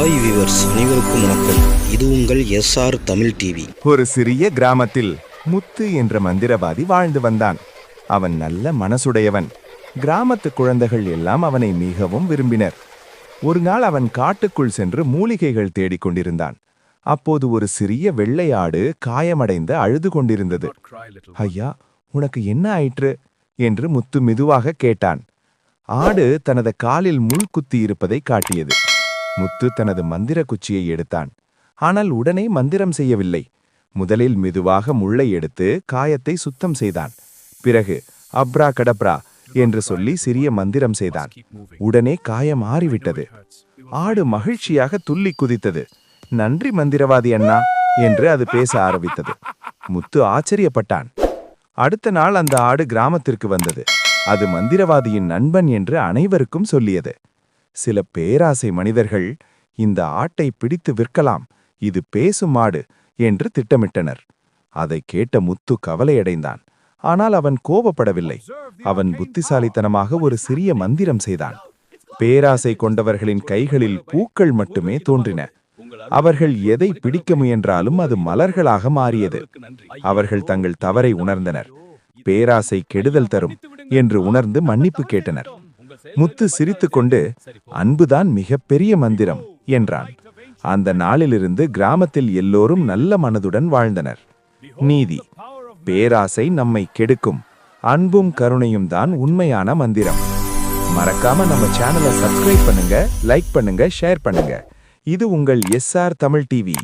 Hi viewers, அனைவருக்கும் வணக்கம். இது உங்கள் எஸ்ஆர் தமிழ் டிவி. ஒரு சிறிய கிராமத்தில் முத்து என்ற மந்திரவாதி வாழ்ந்து வந்தான். அவன் நல்ல மனசுடையவன். கிராமத்து குழந்தைகள் எல்லாம் அவனை மிகவும் விரும்பினர். ஒரு நாள் அவன் காட்டுக்குள் சென்று மூலிகைகள் தேடிக் கொண்டிருந்தான். அப்போது ஒரு சிறிய வெள்ளை ஆடு காயமடைந்து அழுது கொண்டிருந்தது. ஐயா, உனக்கு என்ன ஆயிற்று என்று முத்து மெதுவாக கேட்டான். ஆடு தனது காலில் முள் குத்தி இருப்பதை காட்டியது. முத்து தனது மந்திர குச்சியை எடுத்தான். ஆனால் உடனே மந்திரம் செய்யவில்லை. முதலில் மெதுவாக முள்ளை எடுத்து காயத்தை சுத்தம் செய்தான். பிறகு அப்ரா கடப்ரா என்று சொல்லி சிறிய மந்திரம் செய்தான். உடனே காயம் ஆறிவிட்டது. ஆடு மகிழ்ச்சியாக துள்ளி குதித்தது. நன்றி மந்திரவாதி அண்ணா என்று அது பேச ஆரம்பித்தது. முத்து ஆச்சரியப்பட்டான். அடுத்த நாள் அந்த ஆடு கிராமத்திற்கு வந்தது. அது மந்திரவாதியின் நண்பன் என்று அனைவருக்கும் சொல்லியது. சில பேராசை மனிதர்கள் இந்த ஆட்டை பிடித்து விற்கலாம், இது பேசும் ஆடு என்று திட்டமிட்டனர். அதை கேட்ட முத்து கவலையடைந்தான். ஆனால் அவன் கோபப்படவில்லை. அவன் புத்திசாலித்தனமாக ஒரு சிறிய மந்திரம் செய்தான். பேராசை கொண்டவர்களின் கைகளில் பூக்கள் மட்டுமே தோன்றின. அவர்கள் எதை பிடிக்க முயன்றாலும் அது மலர்களாக மாறியது. அவர்கள் தங்கள் தவறை உணர்ந்தனர். பேராசை கெடுதல் தரும் என்று உணர்ந்து மன்னிப்பு கேட்டனர். முத்து சிரித்துக்கொண்டு, அன்புதான் மிகப்பெரிய மந்திரம் என்றான். அந்த நாளிலிருந்து கிராமத்தில் எல்லோரும் நல்ல மனதுடன் வாழ்ந்தனர். நீதி: பேராசை நம்மை கெடுக்கும், அன்பும் கருணையும் தான் உண்மையான மந்திரம். மறக்காம நம்ம சேனலை சப்ஸ்கிரைப் பண்ணுங்க, லைக் பண்ணுங்க, ஷேர் பண்ணுங்க. இது உங்கள் எஸ்ஆர் தமிழ் டிவி.